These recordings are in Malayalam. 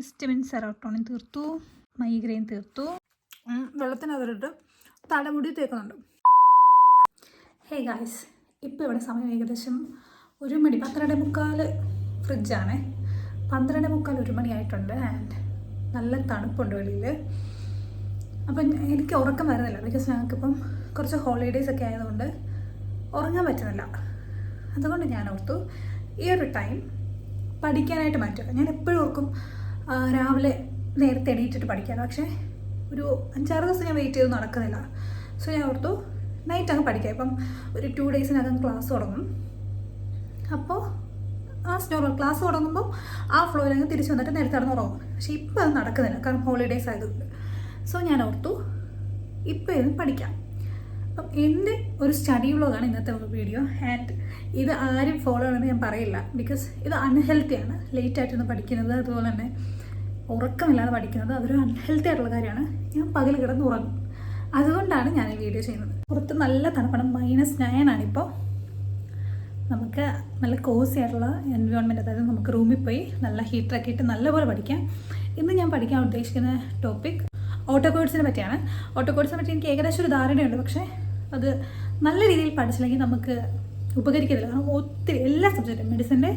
ഹിസ്റ്റമിൻ സെറോട്ടോണിൻ തീർത്തു, മൈഗ്രെയിൻ തീർത്തു. വെള്ളത്തിനകത്തിട്ട് തലമുടി തേക്കുന്നുണ്ട്. ഹേ ഗായ്സ്, ഇപ്പോൾ ഇവിടെ സമയം ഏകദേശം 1 മണി, 12:45 ഫ്രിഡ്ജാണ്. 12:45 1 മണിയായിട്ടുണ്ട്. ആൻഡ് നല്ല തണുപ്പുണ്ട് വെളിയിൽ. അപ്പം എനിക്ക് ഉറക്കം വരുന്നില്ല. ബിക്കോസ് ഞങ്ങൾക്കിപ്പം കുറച്ച് ഹോളിഡേയ്സ് ഒക്കെ ആയതുകൊണ്ട് ഉറങ്ങാൻ പറ്റുന്നില്ല. അതുകൊണ്ട് ഞാൻ ഓർത്തു ഈ ഒരു ടൈം പഠിക്കാനായിട്ട് മാറ്റുക. ഞാൻ എപ്പോഴും ഓർക്കും രാവിലെ നേരത്തെ എണീറ്റിട്ട് പഠിക്കാറ്. പക്ഷേ ഒരു 5-6 ദിവസം ഞാൻ വെയിറ്റ് ചെയ്ത് നടക്കുന്നില്ല. സോ ഞാൻ ഓർത്തു നൈറ്റ് അങ്ങ് പഠിക്കാം. ഇപ്പം ഒരു 2 ഡേയ്സിനകം ക്ലാസ് തുടങ്ങും. അപ്പോൾ നോർമൽ ക്ലാസ് തുടങ്ങുമ്പോൾ ആ ഫ്ലോയിൽ അങ്ങ് തിരിച്ച് വന്നിട്ട് നേരത്തെ നടന്ന് ഉറങ്ങും. പക്ഷേ ഇപ്പോൾ അത് നടക്കുന്നില്ല, കാരണം ഹോളിഡേയ്സ് ആയതുകൊണ്ട്. സോ ഞാൻ ഓർത്തു ഇപ്പോൾ ഇരുന്ന് പഠിക്കാം. അപ്പം എൻ്റെ ഒരു സ്റ്റഡി വ്ളോഗാണ് ഇന്നത്തെ വീഡിയോ. ആൻഡ് ഇത് ആരും ഫോളോ ചെയ്യണമെന്ന് ഞാൻ പറയില്ല. ബിക്കോസ് ഇത് അൺഹെൽത്തിയാണ്. ലേറ്റായിട്ടൊന്ന് പഠിക്കുന്നത്, അതുപോലെ തന്നെ ഉറക്കമില്ലാതെ പഠിക്കുന്നത്, അതൊരു അൺഹെൽത്തി ആയിട്ടുള്ള കാര്യമാണ്. ഞാൻ പകൽ കിടന്ന് ഉറങ്ങും. അതുകൊണ്ടാണ് ഞാൻ ഈ വീഡിയോ ചെയ്യുന്നത്. പുറത്ത് നല്ല തണുപ്പാണ്. -9 നമുക്ക് നല്ല കോസി ആയിട്ടുള്ള എൻവയോൺമെൻറ്റ്, അതായത് നമുക്ക് റൂമിൽ പോയി നല്ല ഹീറ്ററൊക്കെ ഇട്ട് നല്ലപോലെ പഠിക്കാം. ഇന്ന് ഞാൻ പഠിക്കാൻ ഉദ്ദേശിക്കുന്ന ടോപ്പിക് ഓട്ടോകോഡ്സിനെ പറ്റിയാണ്. ഓട്ടോകോഡ്സിനെ പറ്റി എനിക്ക് ഏകദേശം ഒരു ധാരണയുണ്ട്. പക്ഷേ അത് നല്ല രീതിയിൽ പഠിച്ചില്ലെങ്കിൽ നമുക്ക് ഉപകരിക്കത്തില്ല. കാരണം ഒത്തിരി എല്ലാ സബ്ജക്റ്റും, മെഡിസിൻ്റെ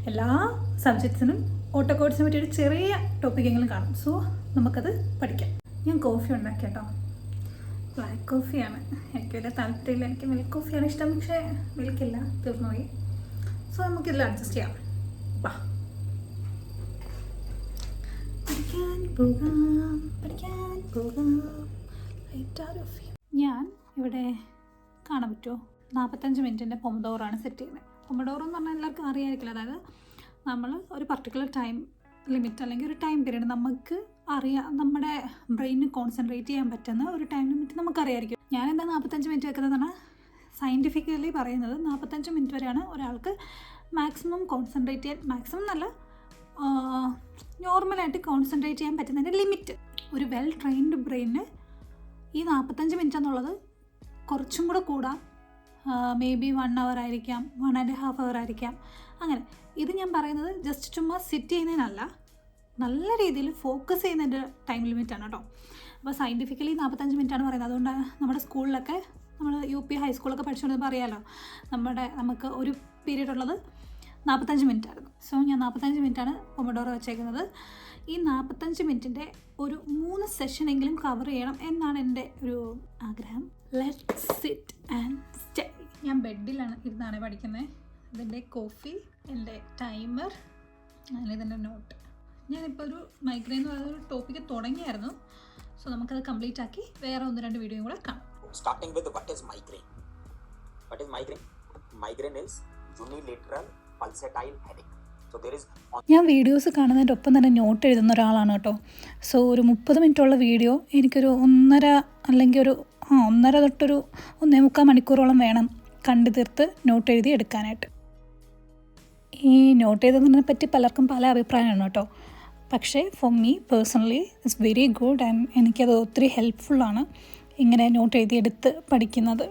എല്ലാ സബ്ജക്ട്സിനും ഓട്ടോകോഡ്സിനെ പറ്റി ഒരു ചെറിയ ടോപ്പിക്കെങ്കിലും കാണും. സോ നമുക്കത് പഠിക്കാം. ഞാൻ കോഫി ഉണ്ടാക്കി കേട്ടോ. ബ്ലാക്ക് കോഫിയാണ്. എനിക്ക് വലിയ താല്പര്യമില്ല. എനിക്ക് മിൽക്ക് കോഫിയാണ് ഇഷ്ടം. പക്ഷേ മിൽക്കില്ല, തീർന്നുപോയി. സോ നമുക്കിതിൽ അഡ്ജസ്റ്റ് ചെയ്യാം. വാ, പഠിക്കാൻ പോകാം. ഞാൻ ഇവിടെ കാണാൻ പറ്റുമോ, 45 മിനിറ്റിൻ്റെ പൊമഡോറാണ് സെറ്റ് ചെയ്യുന്നത്. പൊമഡോറോ എന്ന് പറഞ്ഞാൽ എല്ലാവർക്കും അറിയാമായിരിക്കില്ല. അതായത് നമ്മൾ ഒരു പർട്ടിക്കുലർ ടൈം ലിമിറ്റ് അല്ലെങ്കിൽ ഒരു ടൈം പീരീഡ് നമുക്ക് അറിയാം, നമ്മുടെ ബ്രെയിനിന് കോൺസെൻട്രേറ്റ് ചെയ്യാൻ പറ്റുന്ന ഒരു ടൈം ലിമിറ്റ് നമുക്കറിയാമായിരിക്കും. ഞാൻ എന്താ 45 മിനിറ്റ് വെക്കുന്നതെന്ന് പറഞ്ഞാൽ സയൻറ്റിഫിക്കലി പറയുന്നത് 45 മിനിറ്റ് വരെയാണ് ഒരാൾക്ക് മാക്സിമം കോൺസെൻട്രേറ്റ് ചെയ്യാൻ, മാക്സിമം നല്ല നോർമലായിട്ട് കോൺസെൻട്രേറ്റ് ചെയ്യാൻ പറ്റുന്നതിൻ്റെ ലിമിറ്റ്. ഒരു വെൽ ട്രെയിൻഡ് ബ്രെയിനിന് ഈ 45 മിനിറ്റ് എന്നുള്ളത് കുറച്ചും കൂടെ കൂടാം. മേ ബി 1 അവർ ആയിരിക്കാം, 1.5 അവർ ആയിരിക്കാം. അങ്ങനെ ഇത് ഞാൻ പറയുന്നത് ജസ്റ്റ് ചുമ്മാ സിറ്റ് ചെയ്യുന്നതിനല്ല, നല്ല രീതിയിൽ ഫോക്കസ് ചെയ്യുന്നതിൻ്റെ ടൈം ലിമിറ്റാണ് കേട്ടോ. അപ്പോൾ സയൻറ്റിഫിക്കലി 45 മിനിറ്റാണ് പറയുന്നത്. അതുകൊണ്ട് നമ്മുടെ സ്കൂളിലൊക്കെ, നമ്മൾ UP ഹൈസ്കൂളൊക്കെ പഠിച്ചുകൊണ്ടിരുന്നപ്പോൾ അറിയാമല്ലോ, നമുക്ക് ഒരു പീരീഡ് ഉള്ളത് 45 മിനിറ്റ് ആയിരുന്നു. സോ ഞാൻ 45 മിനിറ്റാണ് പൊമഡോറോ വെച്ചേക്കുന്നത്. ഈ 45 മിനിറ്റിൻ്റെ ഒരു 3 സെഷനെങ്കിലും കവർ ചെയ്യണം എന്നാണ് എൻ്റെ ഒരു ആഗ്രഹം. Let's sit and study. ഞാൻ ബെഡിലാണ് ഇരുന്നാണ് പഠിക്കുന്നത്. ഇതിൻ്റെ കോഫി, എൻ്റെ ടൈമർ, ഇതിൻ്റെ നോട്ട്. ഞാനിപ്പോൾ ഒരു മൈഗ്രെയിൻ എന്ന് പറയുന്ന ഒരു ടോപ്പിക്ക് തുടങ്ങിയായിരുന്നു. സോ നമുക്കത് കംപ്ലീറ്റ് ആക്കി വേറെ 1-2 വീഡിയോയും കൂടെ കാണാം. Starting with what is migraine? What is migraine? Migraine is unilateral pulsatile headache. So there is ഞാൻ വീഡിയോസ് കാണുന്നതിൻ്റെ ഒപ്പം തന്നെ നോട്ട് എഴുതുന്ന ഒരാളാണ് കേട്ടോ. സോ ഒരു 30 മിനിറ്റുള്ള വീഡിയോ എനിക്കൊരു 1.5 അല്ലെങ്കിൽ ഒരു 1.5 തൊട്ടൊരു 1.25 മണിക്കൂറോളം വേണം കണ്ടു തീർത്ത് നോട്ട് എഴുതി എടുക്കാനായിട്ട്. ഈ നോട്ട് എഴുതുന്നതിനെ പറ്റി പലർക്കും പല അഭിപ്രായമാണ് കേട്ടോ. പക്ഷേ for me personally it's very good. And എനിക്കത് ഒത്തിരി ഹെൽപ്ഫുള്ളാണ് ഇങ്ങനെ നോട്ട് എഴുതിയെടുത്ത് പഠിക്കുന്നത്.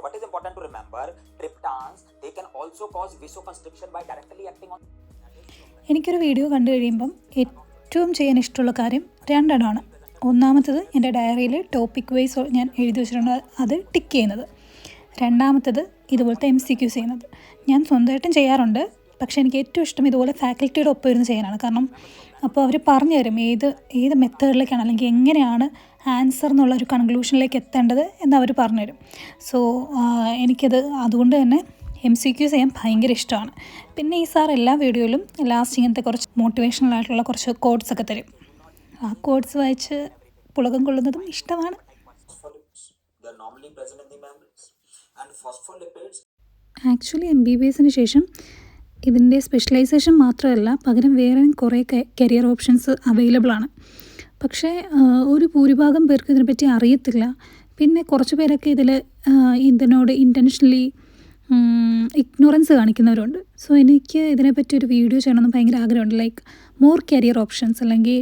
What is important to remember, triptans, they can also cause vasoconstriction by directly acting on. എനിക്കൊരു വീഡിയോ കണ്ടു കഴിയുമ്പം ഏറ്റവും ചെയ്യാൻ ഇഷ്ടമുള്ള കാര്യം 2 എണ്ണമാണ്. ഒന്നാമത്തത് എൻ്റെ ഡയറിയിൽ ടോപ്പിക് വൈസ് ഞാൻ എഴുതി വെച്ചിട്ടുണ്ട്, അത് ടിക്ക് ചെയ്യുന്നത്. രണ്ടാമത്തത് ഇതുപോലത്തെ MCQs ചെയ്യുന്നത്. ഞാൻ സ്വന്തമായിട്ടും ചെയ്യാറുണ്ട്. പക്ഷേ എനിക്ക് ഏറ്റവും ഇഷ്ടം ഇതുപോലെ ഫാക്കൽറ്റിയുടെ ഒപ്പം ഇരുന്ന് ചെയ്യാനാണ്. കാരണം അപ്പോൾ അവർ പറഞ്ഞു തരും ഏത് മെത്തേഡിലേക്കാണ് അല്ലെങ്കിൽ എങ്ങനെയാണ് ആൻസർ എന്നുള്ള ഒരു കൺക്ലൂഷനിലേക്ക് എത്തേണ്ടത് എന്ന് അവർ പറഞ്ഞു തരും. സോ എനിക്കത് അതുകൊണ്ട് തന്നെ MCQs ചെയ്യാൻ ഭയങ്കര ഇഷ്ടമാണ്. പിന്നെ ഈ സാർ എല്ലാ വീഡിയോയിലും ലാസ്റ്റ് ഇങ്ങനത്തെ കുറച്ച് മോട്ടിവേഷണൽ ആയിട്ടുള്ള കുറച്ച് കോഡ്സ് ഒക്കെ തരും. ആ കോഡ്സ് വായിച്ച് പുളകം കൊള്ളുന്നതും ഇഷ്ടമാണ്. ആക്ച്വലി MBBSന് ശേഷം ഇതിൻ്റെ സ്പെഷ്യലൈസേഷൻ മാത്രമല്ല, പകരം വേറെ കുറേ കരിയർ ഓപ്ഷൻസ് അവൈലബിൾ ആണ്. പക്ഷേ ഒരു ഭൂരിഭാഗം പേർക്ക് ഇതിനെപ്പറ്റി അറിയത്തില്ല. പിന്നെ കുറച്ച് പേരൊക്കെ ഇതിനോട് ഇൻറ്റൻഷനലി ഇഗ്നോറൻസ് കാണിക്കുന്നവരുണ്ട്. സോ എനിക്ക് ഇതിനെപ്പറ്റി ഒരു വീഡിയോ ചെയ്യണമെന്ന് ഭയങ്കര ആഗ്രഹമുണ്ട്. ലൈക്ക് മോർ കരിയർ ഓപ്ഷൻസ്, അല്ലെങ്കിൽ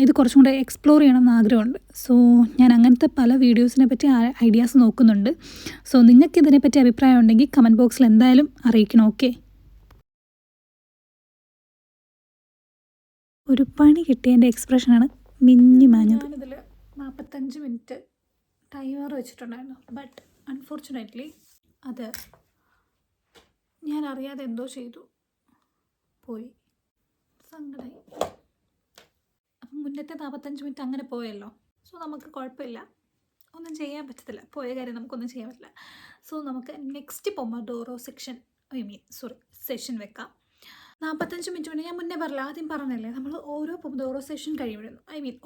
ഇത് കുറച്ചും കൂടെ എക്സ്പ്ലോർ ചെയ്യണമെന്ന് ആഗ്രഹമുണ്ട്. സോ ഞാൻ അങ്ങനത്തെ പല വീഡിയോസിനെ പറ്റി ഐഡിയാസ് നോക്കുന്നുണ്ട്. സോ നിങ്ങൾക്ക് ഇതിനെപ്പറ്റി അഭിപ്രായം ഉണ്ടെങ്കിൽ കമൻറ്റ് ബോക്സിൽ എന്തായാലും അറിയിക്കണം. ഓക്കെ, ഒരു പണി കിട്ടിയതിൻ്റെ എക്സ്പ്രഷനാണ് മിന്നി മാഞ്ഞത്. ഞാനിതിൽ 45 മിനിറ്റ് ടൈമർ വെച്ചിട്ടുണ്ടായിരുന്നു. ബട്ട് അൺഫോർച്ചുനേറ്റ്ലി അത് ഞാൻ അറിയാതെ എന്തോ ചെയ്തു പോയി. സങ്കടമായി. അപ്പം മുന്നത്തെ 45 മിനിറ്റ് അങ്ങനെ പോയല്ലോ. സോ നമുക്ക് കുഴപ്പമില്ല, ഒന്നും ചെയ്യാൻ പറ്റത്തില്ല. പോയ കാര്യം നമുക്കൊന്നും ചെയ്യാൻ പറ്റില്ല. സോ നമുക്ക് നെക്സ്റ്റ് പൊമഡോറോ സെഷൻ വെക്കാം. 45 മിനിറ്റ് മുന്നേ ഞാൻ മുന്നേ പറഞ്ഞില്ല, ആദ്യം പറഞ്ഞല്ലേ, നമ്മൾ ഓരോ പൊമഡോറോ സെഷൻ കഴിയുമ്പോഴും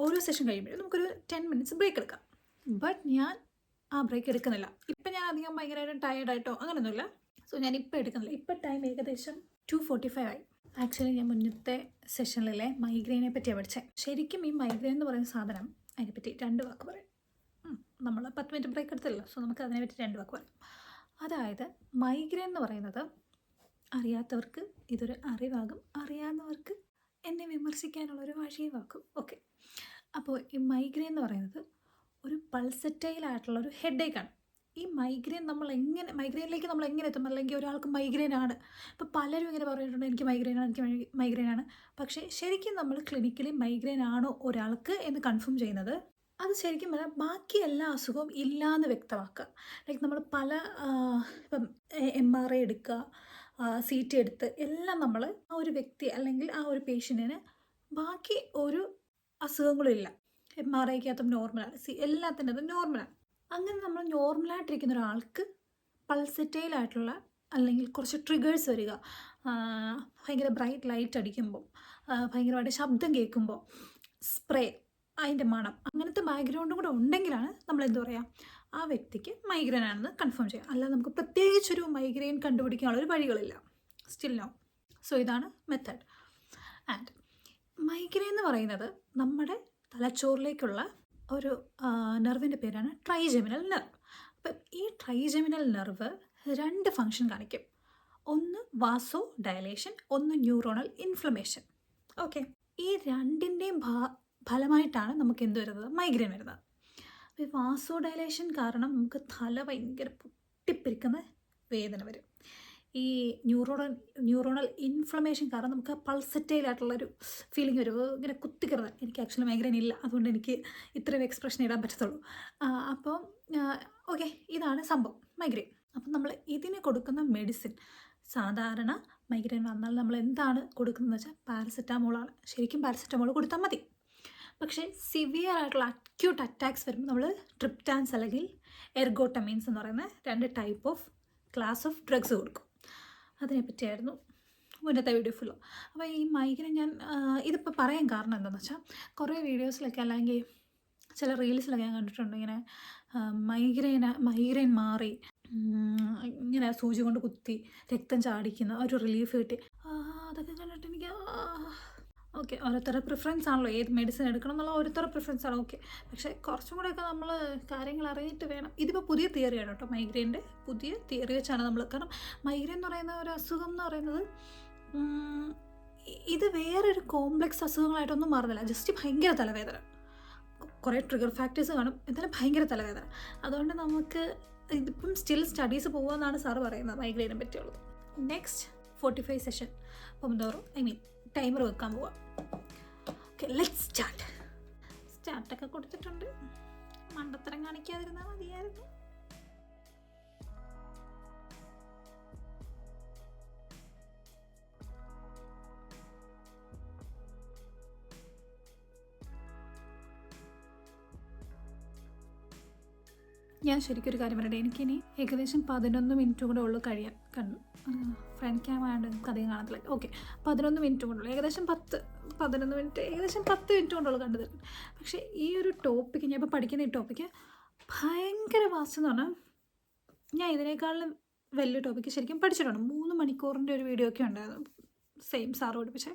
ഓരോ സെഷൻ കഴിയുമ്പോഴും നമുക്കൊരു 10 മിനിറ്റ്സ് ബ്രേക്ക് എടുക്കാം. ബട്ട് ഞാൻ ആ ബ്രേക്ക് എടുക്കുന്നില്ല. ഇപ്പം ഞാൻ അധികം ഭയങ്കരമായിട്ട് ടയേർഡായിട്ടോ അങ്ങനെയൊന്നുമില്ല. സോ ഞാൻ ഇപ്പം എടുക്കുന്നില്ല. ഇപ്പം ടൈം ഏകദേശം 2:45 ആയി. ആക്ച്വലി ഞാൻ മുന്നത്തെ സെഷനിലെ മൈഗ്രെയിനെ പറ്റിയാണ് പഠിച്ചത്. ശരിക്കും ഈ മൈഗ്രെയിൻ എന്ന് പറയുന്ന സാധനം, അതിനെപ്പറ്റി 2 വാക്ക് പറയാം. നമ്മൾ 10 മിനിറ്റ് ബ്രേക്ക് എടുത്തല്ലോ. സോ നമുക്ക് അതിനെപ്പറ്റി 2 വാക്ക് പറയാം. അതായത് മൈഗ്രെയിൻ എന്ന് പറയുന്നത് അറിയാത്തവർക്ക് ഇതൊരു അറിവാകും, അറിയാവുന്നവർക്ക് എന്നെ വിമർശിക്കാനുള്ളൊരു വഴിയുമാക്കും. ഓക്കെ, അപ്പോൾ ഈ മൈഗ്രെയിൻ എന്ന് പറയുന്നത് ഒരു പൾസറ്റൈലായിട്ടുള്ളൊരു ഹെഡേക്കാണ്. ഈ മൈഗ്രെയിനിലേക്ക് നമ്മൾ എങ്ങനെ എത്തും? അല്ലെങ്കിൽ ഒരാൾക്ക് മൈഗ്രെയിൻ ആണ്, ഇപ്പോൾ പലരും ഇങ്ങനെ പറഞ്ഞിട്ടുണ്ട്, എനിക്ക് മൈഗ്രെയിൻ ആണ്. പക്ഷേ ശരിക്കും നമ്മൾ ക്ലിനിക്കലി മൈഗ്രെയിൻ ആണോ ഒരാൾക്ക് എന്ന് കൺഫേം ചെയ്യുന്നത്, അത് ശരിക്കും പറഞ്ഞാൽ ബാക്കി എല്ലാ അസുഖവും ഇല്ലയെന്ന് വ്യക്തമാക്കുക. ലൈക്ക് നമ്മൾ പല ഇപ്പം MRI എടുക്കുക, CT എടുത്ത് എല്ലാം നമ്മൾ ആ ഒരു വ്യക്തി അല്ലെങ്കിൽ ആ ഒരു പേഷ്യൻറ്റിന് ബാക്കി ഒരു അസുഖങ്ങളും ഇല്ല. MRIക്കകത്തും നോർമലാണ്, എല്ലാത്തിൻ്റെതും നോർമലാണ്. അങ്ങനെ നമ്മൾ നോർമലായിട്ടിരിക്കുന്ന ഒരാൾക്ക് പൾസറ്റൈലായിട്ടുള്ള അല്ലെങ്കിൽ കുറച്ച് ട്രിഗേഴ്സ് വരിക, ഭയങ്കര ബ്രൈറ്റ് ലൈറ്റ് അടിക്കുമ്പോൾ, ഭയങ്കരമായിട്ട് ശബ്ദം കേൾക്കുമ്പോൾ, സ്പ്രേ, അതിൻ്റെ മണം, അങ്ങനത്തെ ബാക്ക്ഗ്രൗണ്ടും കൂടെ ഉണ്ടെങ്കിലാണ് നമ്മൾ എന്താ പറയുക, ആ വ്യക്തിക്ക് മൈഗ്രെയിൻ ആണെന്ന് കൺഫേം ചെയ്യുക. അല്ലാതെ നമുക്ക് പ്രത്യേകിച്ചൊരു മൈഗ്രെയിൻ കണ്ടുപിടിക്കാനുള്ളൊരു വഴികളില്ല. Still no. സോ ഇതാണ് മെത്തേഡ്. ആൻഡ് മൈഗ്രെയിൻ എന്ന് പറയുന്നത് നമ്മുടെ തലച്ചോറിലേക്കുള്ള ഒരു നെർവിൻ്റെ പേരാണ് ട്രൈജെമിനൽ നെർവ്. അപ്പം ഈ ട്രൈജെമിനൽ നെർവ് 2 ഫങ്ഷൻ കാണിക്കും. ഒന്ന് വാസോ ഡയലേഷൻ, ഒന്ന് ന്യൂറോണൽ ഇൻഫ്ലമേഷൻ. ഓക്കെ, ഈ രണ്ടിൻ്റെയും ഫലമായിട്ടാണ് നമുക്ക് എന്ത് വരുന്നത്? മൈഗ്രെയിൻ വരുന്നത്. അപ്പോൾ ഈ വാസോ ഡയലേഷൻ കാരണം നമുക്ക് തല ഭയങ്കര പൊട്ടിപ്പിരിക്കുന്ന വേദന വരും. ഈ ന്യൂറോണൽ ഇൻഫ്ലമേഷൻ കാരണം നമുക്ക് പൾസറ്റൈലായിട്ടുള്ളൊരു ഫീലിംഗ് വരും, ഇങ്ങനെ കുത്തിക്കറുന്നത്. എനിക്ക് ആക്ച്വലി മൈഗ്രെയിൻ ഇല്ല, അതുകൊണ്ട് എനിക്ക് ഇത്രയും എക്സ്പ്രഷൻ ഇടാൻ പറ്റത്തുള്ളൂ. അപ്പോൾ ഓക്കെ, ഇതാണ് സംഭവം മൈഗ്രെയിൻ. അപ്പം നമ്മൾ ഇതിന് കൊടുക്കുന്ന മെഡിസിൻ, സാധാരണ മൈഗ്രെയിൻ വന്നാൽ നമ്മൾ എന്താണ് കൊടുക്കുന്നതെന്ന് വെച്ചാൽ പാരസെറ്റാമോളാണ്. ശരിക്കും പാരസെറ്റാമോൾ കൊടുത്താൽ മതി. പക്ഷേ സിവിയർ ആയിട്ടുള്ള അക്യൂട്ട് അറ്റാക്സ് വരുമ്പോൾ നമ്മൾ ട്രിപ്റ്റാൻസ് അല്ലെങ്കിൽ എർഗോട്ടമീൻസ് എന്ന് പറയുന്ന 2 type of class of drugs കൊടുക്കും. അതിനെപ്പറ്റിയായിരുന്നു മുന്നത്തെ വീഡിയോ ഫുള്ള്. അപ്പോൾ ഈ മൈഗ്രെയിൻ ഞാൻ ഇതിപ്പോൾ പറയാൻ കാരണം എന്താണെന്ന് വെച്ചാൽ, കുറേ വീഡിയോസിലൊക്കെ അല്ലെങ്കിൽ ചില റീൽസിലൊക്കെ ഞാൻ കണ്ടിട്ടുണ്ട്, ഇങ്ങനെ മൈഗ്രെയിൻ മാറി ഇങ്ങനെ സൂചി കൊണ്ട് കുത്തി രക്തം ചാടിക്കുന്ന ഒരു റിലീഫ് കിട്ടി. അതൊക്കെ കണ്ടിട്ട് എനിക്ക് ഓക്കെ, ഓരോരുത്തരുടെ പ്രിഫറൻസ് ആണല്ലോ, ഏത് മെഡിസിൻ എടുക്കണം എന്നുള്ള ഓരോരുത്തരുടെ പ്രിഫറൻസ് ആണ്. ഓക്കെ, പക്ഷേ കുറച്ചും കൂടെയൊക്കെ നമ്മൾ കാര്യങ്ങൾ അറിഞ്ഞിട്ട് വേണം. ഇതിപ്പോൾ പുതിയ തിയറിയാണ് കേട്ടോ, മൈഗ്രെയിൻ്റെ പുതിയ തിയറി വെച്ചാണ് നമ്മൾ. കാരണം മൈഗ്രെയിൻ എന്ന് പറയുന്ന ഒരു അസുഖം എന്ന് പറയുന്നത് ഇത് വേറൊരു കോംപ്ലക്സ് അസുഖങ്ങളായിട്ടൊന്നും മാറുന്നില്ല. ജസ്റ്റ് ഭയങ്കര തലവേദന, കുറേ ട്രിഗർ ഫാക്ടേഴ്സ് കാണും, എന്നാലും ഭയങ്കര തലവേദന. അതുകൊണ്ട് നമുക്ക് ഇതിപ്പം സ്റ്റിൽ സ്റ്റഡീസ് പോകുമെന്നാണ് സാറ് പറയുന്നത് മൈഗ്രെയിനെ പറ്റിയുള്ളത്. നെക്സ്റ്റ് 45 സെഷൻ പൊമഡോറോ ടൈമർ വെക്കാൻ പോവാം. ഓക്കെ, ലെറ്റ്സ് സ്റ്റാർട്ടൊക്കെ കൊടുത്തിട്ടുണ്ട്. മണ്ടത്തരം കാണിക്കാതിരുന്നാൽ മതിയായിരുന്നു. ഞാൻ ശരിക്കും ഒരു കാര്യം പറയട്ടെ, എനിക്കിനി ഏകദേശം 11 മിനിറ്റ് കൂടെ ഉള്ളു കഴിയാൻ. ഫ്രണ്ട് ക്യാം ആയതുകൊണ്ട് നമുക്ക് അധികം കാണത്തില്ല. ഓക്കെ, 11 മിനിറ്റ് കൊണ്ടുള്ളൂ, ഏകദേശം 10 മിനിറ്റ് കൊണ്ടുള്ളൂ കണ്ടു തീർക്കും. പക്ഷേ ഈ ഒരു ടോപ്പിക്ക്, ഞാൻ ഇപ്പോൾ പഠിക്കുന്ന ഈ ടോപ്പിക്ക് ഭയങ്കര വാസ്റ്റ് എന്ന് പറഞ്ഞാൽ, ഞാൻ ഇതിനേക്കാളും വലിയ ടോപ്പിക്ക് ശരിക്കും പഠിച്ചിട്ടുണ്ട്. 3 മണിക്കൂറിൻ്റെ ഒരു വീഡിയോ ഒക്കെ ഉണ്ടായിരുന്നു, സെയിം സാറ് പഠിപ്പിച്ചേ.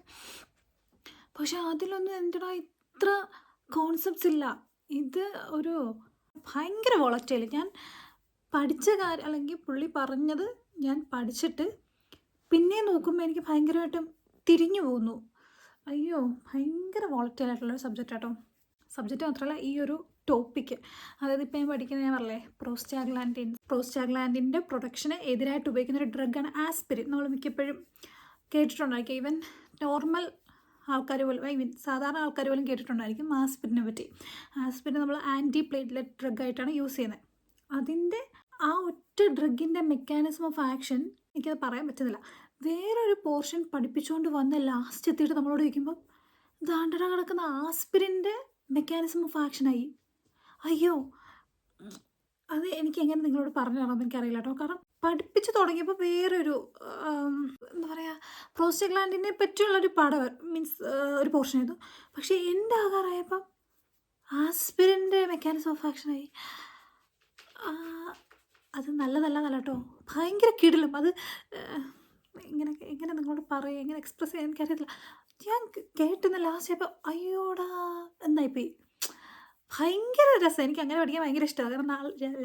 പക്ഷെ അതിലൊന്നും എന്തിനാ ഇത്ര കോൺസെപ്റ്റ്സ് ഇല്ല. ഇത് ഒരു ഭയങ്കര വോളറ്റൈൽ. ഞാൻ പഠിച്ച കാര്യം അല്ലെങ്കിൽ പുള്ളി പറഞ്ഞത് ഞാൻ പഠിച്ചിട്ട് പിന്നെ നോക്കുമ്പോൾ എനിക്ക് ഭയങ്കരമായിട്ടും തിരിഞ്ഞു പോകുന്നു. അയ്യോ, ഭയങ്കര വോളറ്റൈലായിട്ടുള്ളൊരു സബ്ജക്റ്റ് കേട്ടോ. സബ്ജക്റ്റ് മാത്രമല്ല, ഈ ഒരു ടോപ്പിക്ക്. അതായത് ഇപ്പോൾ ഞാൻ പഠിക്കുന്നത്, ഞാൻ പറഞ്ഞേ, പ്രോസ്റ്റാഗ്ലാൻഡിൻ്റെ പ്രൊഡക്ഷന് എതിരായിട്ട് ഉപയോഗിക്കുന്ന ഒരു ഡ്രഗാണ് ആസ്പിരിൻ. നമ്മൾ മിക്കപ്പോഴും കേട്ടിട്ടുണ്ടായിരിക്കും. ഈവൻ നോർമൽ ആൾക്കാർ പോലും സാധാരണ ആൾക്കാർ പോലും കേട്ടിട്ടുണ്ടായിരിക്കും ആസ്പിരിനെ പറ്റി. ആസ്പിരിൻ നമ്മൾ ആൻറ്റി പ്ലേറ്റ്ലെറ്റ് ഡ്രഗായിട്ടാണ് യൂസ് ചെയ്യുന്നത്. അതിൻ്റെ ആ ഒറ്റ ഡ്രഗിൻ്റെ മെക്കാനിസം ഓഫ് ആക്ഷൻ എനിക്കത് പറയാൻ പറ്റുന്നില്ല. വേറൊരു പോർഷൻ പഠിപ്പിച്ചുകൊണ്ട് വന്ന് ലാസ്റ്റ് എത്തിയിട്ട് നമ്മളോട് ചോദിക്കുമ്പോൾ ദാണ്ടട കിടക്കുന്ന ആസ്പിരിൻ്റെ മെക്കാനിസം ഓഫ് ആക്ഷനായി. അയ്യോ, അത് എനിക്ക് എങ്ങനെ നിങ്ങളോട് പറഞ്ഞു തരാമെന്ന് എനിക്കറിയില്ല കേട്ടോ. കാരണം പഠിപ്പിച്ച് തുടങ്ങിയപ്പോൾ വേറൊരു എന്താ പറയുക, പ്രോസ്റ്റഗ്ലാൻഡിനെ പറ്റിയുള്ളൊരു പാഠം മീൻസ് ഒരു പോർഷൻ ആയിരുന്നു. പക്ഷേ എൻ്റെ ആകാറായപ്പം ആസ്പിരിൻ്റെ മെക്കാനിസം ഓഫ് ആക്ഷനായി. അത് നല്ലതല്ല കേട്ടോ, ഭയങ്കര കിടിലും. അത് എങ്ങനെ നിങ്ങളോട് പറയുക, എങ്ങനെ എക്സ്പ്രസ് ചെയ്യാൻ എനിക്കറിയത്തില്ല. ഞാൻ കേട്ടുന്ന ലാസ്റ്റ് ആയപ്പോൾ അയ്യോടാ എന്തായിപ്പോയി. ഭയങ്കര രസം. എനിക്ക് അങ്ങനെ പഠിക്കാൻ ഭയങ്കര ഇഷ്ടമാണ്. കാരണം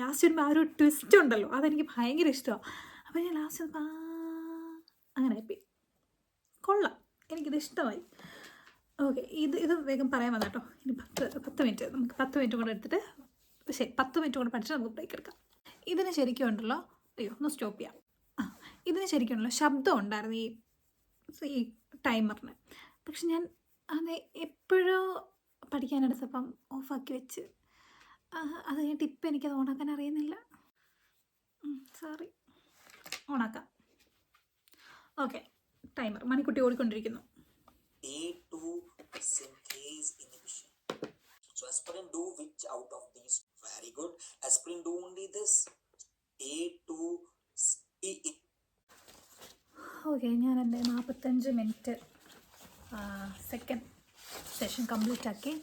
ലാസ്റ്റ് വരുമ്പോൾ ആ ഒരു ട്വിസ്റ്റ് ഉണ്ടല്ലോ, അതെനിക്ക് ഭയങ്കര ഇഷ്ടമാണ്. അപ്പോൾ ഞാൻ ലാസ്റ്റ് അങ്ങനെ ആയിപ്പോയി. കൊള്ളാം, എനിക്കിത് ഇഷ്ടമായി. ഓക്കെ, ഇത് വേഗം പറയാൻ വന്ന കേട്ടോ. ഇനി 10 മിനിറ്റ്, നമുക്ക് 10 മിനിറ്റ് കൂടെ എടുത്തിട്ട്, ശരി 10 മിനിറ്റ് കൂടെ പഠിച്ചിട്ട് നമുക്ക് ബ്രേക്ക് എടുക്കാം. ഇതിന് ശരിക്കും ഉണ്ടല്ലോ, അയ്യോ ഒന്ന് സ്റ്റോപ്പ് ചെയ്യാം. ഇതിന് ശരിക്കും ഉണ്ടല്ലോ ശബ്ദം ഉണ്ടായിരുന്നു ഈ ടൈമറിന്. പക്ഷെ ഞാൻ അത് എപ്പോഴോ പഠിക്കാനെടുത്തപ്പം ഓഫാക്കി വെച്ച്. അത് കഴിഞ്ഞിട്ട് ഇപ്പം എനിക്കത് ഓണാക്കാൻ അറിയുന്നില്ല. Sorry, ഓണാക്കാം. Okay, timer Manikutty ഓടിക്കൊണ്ടിരിക്കുന്നു. A2 synthase inhibition. So aspirin do which out of these? Very good. Aspirin do only this. A2 okay, ഞാൻ എൻ്റെ 45 മിനിറ്റ് സെക്കൻഡ് സെഷൻ കംപ്ലീറ്റ് ആക്കി.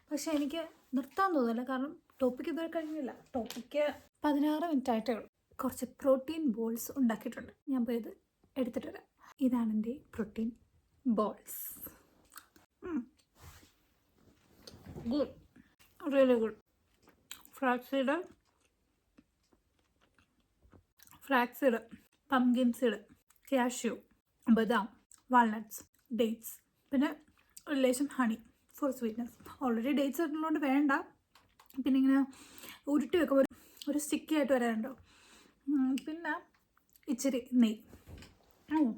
പക്ഷേ എനിക്ക് നിർത്താൻ തോന്നില്ല, കാരണം ടോപ്പിക്ക് ഇതുവരെ കഴിഞ്ഞില്ല. ടോപ്പിക്ക് 16 മിനിറ്റ് ആയിട്ടേ ഉള്ളൂ. കുറച്ച് പ്രോട്ടീൻ ബോൾസ് ഉണ്ടാക്കിയിട്ടുണ്ട്, ഞാൻ പോയി ഇത് എടുത്തിട്ട് വരാം. ഇതാണ് എൻ്റെ protein balls. Good, really good. Flax seed, pumpkin seed, cashew, ബദാം, വാൾനട്ട്സ്, ഡേറ്റ്സ്, പിന്നെ ഒരു ലേശം honey for sweetness. Already dates ഇട്ടുള്ളതുകൊണ്ട് വേണ്ട. പിന്നെ ഇങ്ങനെ ഉരുട്ടി വെക്കുമ്പോൾ ഒരു സ്റ്റിക്കി ആയിട്ട് വരാനുണ്ടോ. പിന്നെ ഇച്ചിരി നെയ്യ്.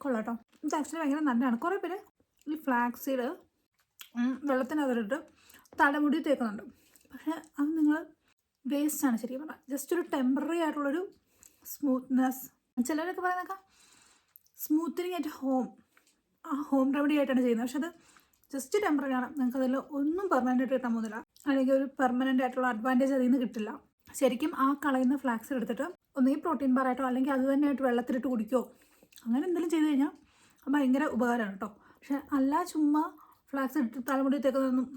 കൊള്ളാം കേട്ടോ. ഇത് ആക്ച്വലി ഭയങ്കര നല്ലതാണ്. കുറേ പേര് ഈ ഫ്ലാക്സ് സീഡ് വെള്ളത്തിനകത്തിട്ട് തലമുടി തേക്കുന്നുണ്ട്. പക്ഷേ അത് നിങ്ങൾ വേസ്റ്റാണ് ശരിക്കും പറഞ്ഞാൽ. ജസ്റ്റ് ഒരു ടെമ്പററി ആയിട്ടുള്ളൊരു സ്മൂത്ത്നെസ്. ചിലരൊക്കെ പറയുന്നതൊക്കെ സ്മൂത്തനിങ് അറ്റ് ഹോം റെമഡി ആയിട്ടാണ് ചെയ്യുന്നത്. പക്ഷെ അത് ജസ്റ്റ് ടെമ്പററി ആണ്. നിങ്ങൾക്ക് അതിൽ ഒന്നും പെർമനൻ്റ് ആയിട്ട് കിട്ടാൻ പോകുന്നില്ല, അല്ലെങ്കിൽ ഒരു പെർമനൻ്റ് ആയിട്ടുള്ള അഡ്വാൻറ്റേജ് അതിൽ നിന്ന് കിട്ടില്ല. ശരിക്കും ആ കളയുന്ന ഫ്ലാക്സ് എടുത്തിട്ട് ഒന്നുകിൽ പ്രോട്ടീൻ ബാർ ആയിട്ടോ അല്ലെങ്കിൽ അത് തന്നെയായിട്ട് വെള്ളത്തിലിട്ട് കുടിക്കുകയോ അങ്ങനെ എന്തെങ്കിലും ചെയ്ത് കഴിഞ്ഞാൽ ഭയങ്കര ഉപകാരമാണ് കേട്ടോ. പക്ഷെ അല്ല ചുമ്മാ ഫ്ലാക്സ് ഇട്ട് തലമുടി തേക്കുന്നതൊന്നും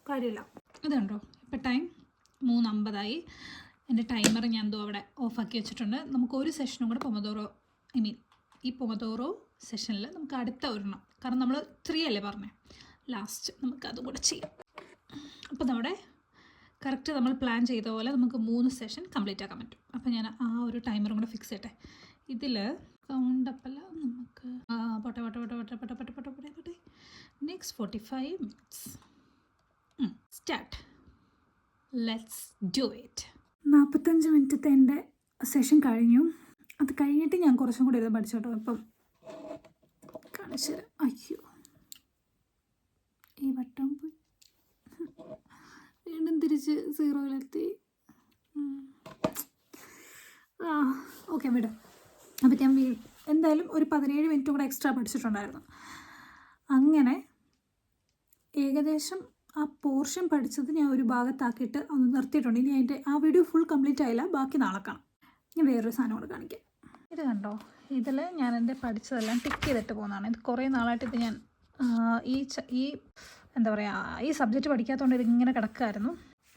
കാര്യമില്ല. ഇതുണ്ടോ, ഇപ്പം ടൈം 3:50 എൻ്റെ ടൈമർ ഞാൻ എന്തോ അവിടെ ഓഫാക്കി വെച്ചിട്ടുണ്ട്. നമുക്ക് ഒരു സെഷനും കൂടെ ഈ പൊമദോറോ സെഷനിൽ നമുക്ക് അടുത്ത ഒരെണ്ണം, കാരണം നമ്മൾ 3 അല്ലേ പറഞ്ഞേ, ലാസ്റ്റ് നമുക്ക് അതും കൂടെ ചെയ്യാം. അപ്പോൾ നമ്മുടെ കറക്റ്റ് നമ്മൾ പ്ലാൻ ചെയ്ത പോലെ നമുക്ക് 3 സെഷൻ കംപ്ലീറ്റ് ആക്കാൻ പറ്റും. അപ്പോൾ ഞാൻ ആ ഒരു ടൈമറും കൂടെ ഫിക്സ് ചെയ്യട്ടെ. ഇതിൽ കൗണ്ടപ്പല്ല, നമുക്ക് പോട്ടെ next 45 minutes start. Let's do it. 45 മിനിറ്റത്തെ എൻ്റെ സെഷൻ കഴിഞ്ഞു. അത് കഴിഞ്ഞിട്ട് ഞാൻ കുറച്ചും കൂടി ഇരുന്ന് പഠിച്ചു കേട്ടോ. ഇപ്പം കാണിച്ചു തരാം. അയ്യോ, ഈ വട്ടം പോയി, വീണ്ടും തിരിച്ച് 0-ലെത്തി. ഓക്കെ വിടും. അപ്പം ഞാൻ എന്തായാലും ഒരു 17 മിനിറ്റും കൂടെ എക്സ്ട്രാ പഠിച്ചിട്ടുണ്ടായിരുന്നു. അങ്ങനെ ഏകദേശം ആ പോർഷൻ പഠിച്ചത് ഞാൻ ഒരു ഭാഗത്താക്കിയിട്ട് ഒന്ന് നിർത്തിയിട്ടുണ്ട്. ഇനി അതിൻ്റെ ആ വീഡിയോ ഫുൾ കംപ്ലീറ്റ് ആയില്ല, ബാക്കി നാളെ കാണാം. ഞാൻ വേറൊരു സാധനം കൂടെ കാണിക്കാം. ഇത് കണ്ടോ, ഇതിൽ ഞാൻ എൻ്റെ പഠിച്ചതെല്ലാം ടിക്ക് ചെയ്തിട്ട് പോകുന്നതാണ്. ഇത് കുറേ നാളായിട്ട് ഇത് ഞാൻ ഈ എന്താ പറയുക, ഈ സബ്ജക്റ്റ് പഠിക്കാത്തതുകൊണ്ട് ഇതിങ്ങനെ കിടക്കുമായിരുന്നു.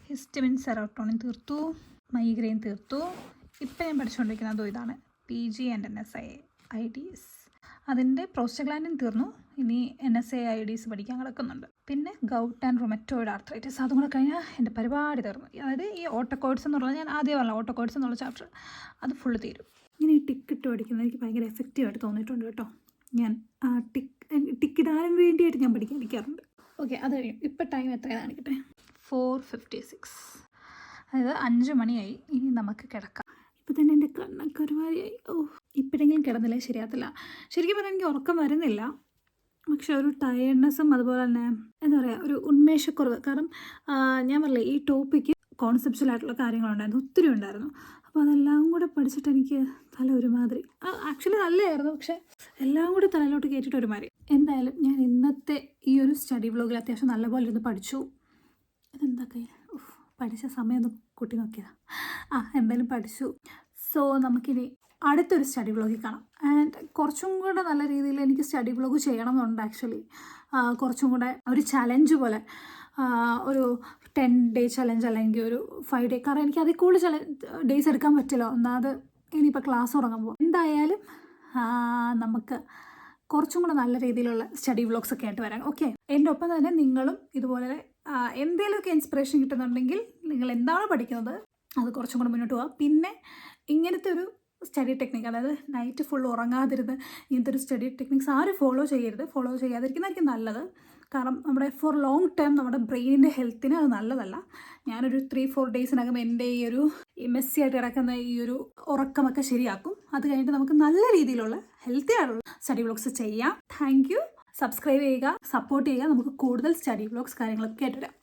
ഹിസ്റ്റമിൻ സെറോട്ടോണിൻ തീർത്തു, മൈഗ്രെയിൻ തീർത്തു. ഇപ്പം ഞാൻ പഠിച്ചുകൊണ്ടിരിക്കുന്നത് ഇതാണ് PG ആൻഡ് NSAIDs. അതിൻ്റെ പ്രോസ്റ്റഗ്ലാൻഡിൻ തീർന്നു. ഇനി NSAIDs പഠിക്കാൻ കിടക്കുന്നുണ്ട്. പിന്നെ ഗൗട്ട് ആൻഡ് റൊമറ്റോയിഡ് ആർത്രൈറ്റിസ്, അതും കൂടെ കഴിഞ്ഞാൽ എൻ്റെ പരിപാടി തീർന്നു. അതായത് ഈ ഓട്ടോകോയിഡ്സ് എന്നുള്ളത് ഞാൻ ആദ്യം പറഞ്ഞ ഓട്ടോകോയിഡ്സ് എന്നുള്ള ചാപ്റ്റർ അത് ഫുള്ള് തീരും. ഇങ്ങനെ ഈ ടിക്കിട്ട് പഠിക്കുന്നത് എനിക്ക് ഭയങ്കര എഫക്റ്റീവായിട്ട് തോന്നിയിട്ടുണ്ട് കേട്ടോ. ഞാൻ ആ ടിക്കിടാൻ വേണ്ടിയിട്ട് ഞാൻ പഠിക്കാറുണ്ട്. ഓക്കെ, അത് കഴിയും. ഇപ്പം ടൈം എത്രയാണ് കാണിക്കട്ടെ, 4:56. അതായത് 5 മണിയായി. ഇനി നമുക്ക് കിടക്കാം. ഇപ്പം തന്നെ എൻ്റെ കണ്ണൊക്കെ ഒരുമാതിരിയായി. ഇപ്പോഴെങ്കിലും കിടന്നില്ലേ ശരിയാകത്തില്ല. ശരിക്കും പറഞ്ഞാൽ എനിക്ക് ഉറക്കം വരുന്നില്ല, പക്ഷെ ഒരു ടയേർഡ്നെസ്സും അതുപോലെ തന്നെ എന്താ പറയുക ഒരു ഉന്മേഷക്കുറവ്. കാരണം ഞാൻ പറഞ്ഞില്ലേ ഈ ടോപ്പിക്ക് കോൺസെപ്ച്വലായിട്ടുള്ള കാര്യങ്ങളുണ്ടായിരുന്നു, ഒത്തിരി ഉണ്ടായിരുന്നു. അപ്പോൾ അതെല്ലാം കൂടെ പഠിച്ചിട്ട് എനിക്ക് തല ഒരുമാതിരി, ആക്ച്വലി നല്ലതായിരുന്നു, പക്ഷേ എല്ലാം കൂടി തലയിലോട്ട് കയറ്റിയിട്ട് ഒരുമാതിരി. എന്തായാലും ഞാൻ ഇന്നത്തെ ഈ ഒരു സ്റ്റഡി വ്ലോഗിൽ അത്യാവശ്യം നല്ലപോലെ ഇരുന്ന് പഠിച്ചു. ഇതെന്തൊക്കെ പഠിച്ച സമയം ഒന്ന് കൂട്ടി നോക്കിയതാ. എന്തായാലും പഠിച്ചു. സോ നമുക്കിനി അടുത്തൊരു സ്റ്റഡി വ്ലോഗിൽ കാണാം. ആൻഡ് കുറച്ചും കൂടെ നല്ല രീതിയിൽ എനിക്ക് സ്റ്റഡി വ്ലോഗ് ചെയ്യണം എന്നുണ്ട് ആക്ച്വലി. കുറച്ചും കൂടെ ഒരു ചലഞ്ച് പോലെ, ഒരു 10 ഡേ ചലഞ്ച് അല്ലെങ്കിൽ ഒരു 5 ഡേ. കാരണം എനിക്ക് അതിൽ കൂടുതൽ ഡേയ്സ് എടുക്കാൻ പറ്റില്ല. ഒന്നാമത് ഇനിയിപ്പോൾ ക്ലാസ് തുടങ്ങുമ്പോൾ. എന്തായാലും നമുക്ക് കുറച്ചും കൂടെ നല്ല രീതിയിലുള്ള സ്റ്റഡി വ്ലോഗ്സ് ഒക്കെ ആയിട്ട് വരാം. ഓക്കെ, എൻ്റെ ഒപ്പം തന്നെ നിങ്ങളും ഇതുപോലെ എന്തെങ്കിലുമൊക്കെ ഇൻസ്പിറേഷൻ കിട്ടുന്നുണ്ടെങ്കിൽ നിങ്ങൾ എന്താണ് പഠിക്കുന്നത് അത് കുറച്ചും കൂടെ മുന്നോട്ട് പോകാം. പിന്നെ ഇങ്ങനത്തെ ഒരു സ്റ്റഡി ടെക്നിക്ക്, അതായത് നൈറ്റ് ഫുൾ ഉറങ്ങാതിരുന്ന് ഇങ്ങനത്തെ ഒരു സ്റ്റഡി ടെക്നിക്സ് ആരും ഫോളോ ചെയ്യാതിരിക്കുന്നതായിരിക്കും നല്ലത്. കാരണം നമ്മുടെ ഫോർ ലോങ് ടേം നമ്മുടെ ബ്രെയിനിൻ്റെ ഹെൽത്തിന് അത് നല്ലതല്ല. ഞാനൊരു 3-4 ഡേയ്സിനകം എൻ്റെ ഈ ഒരു മെസ്സി ആയിട്ട് കിടക്കുന്ന ഈ ഒരു ഉറക്കമൊക്കെ ശരിയാക്കും. അത് കഴിഞ്ഞിട്ട് നമുക്ക് നല്ല രീതിയിലുള്ള ഹെൽത്തി ആയിട്ടുള്ള സ്റ്റഡി വ്ലോഗ്സ് ചെയ്യാം. Thank you. സബ്സ്ക്രൈബ് ചെയ്യുക, സപ്പോർട്ട് ചെയ്യുക. നമുക്ക് കൂടുതൽ സ്റ്റഡി വ്ലോഗ്സ് കാര്യങ്ങളൊക്കെ ആയിട്ട് വരാം.